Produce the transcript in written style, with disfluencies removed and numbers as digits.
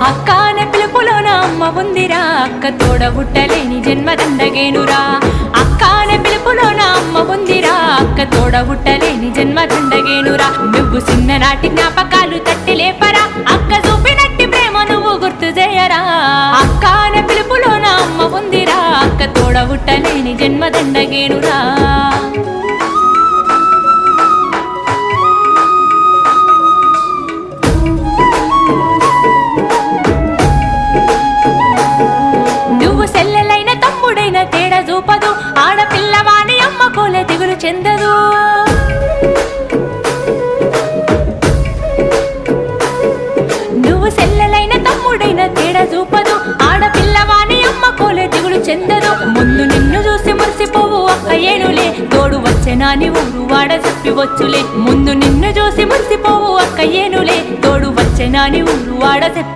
అక్క అనే పిలుపులోన అమ్మ ఉందిరా, అక్క తోడబుట్టలేని జన్మ దండగేనురా. అక్క అనే పిలుపులోన అమ్మ ఉందిరా, అక్క తోడబుట్టలేని జన్మ దండగేనురా. నువ్వు చిన్ననాటి జ్ఞాపకాలు తట్టి లేపరా, అక్క చూపినట్టి ప్రేమ నువ్వు గుర్తు చేయరా. అక్క అనే పిలుపులోన అమ్మ ఉందిరా, అక్క తోడబుట్టలేని జన్మ దండగేనురా. సెల్లెలైన తమ్ముడైన తేడా చూపదు, ఆడపిల్లవాని అమ్మ కోలే దిగులు చెందదు. నువ్వు సెల్లెలైన తమ్ముడైన తేడా చూపదు, ఆడపిల్లవాని అమ్మ కోలే దిగులు చెందదు. ముందు నిన్ను చూసి మురిసిపోవు అక్క ఏనులే, తోడు వచ్చెనాని ఊరు వాడ చెప్పి వచ్చులే. ముందు నిన్ను చూసి మురిసిపోవు అక్క ఏనులే, తోడు వచ్చెనాని ఊరు వాడ చెప్పి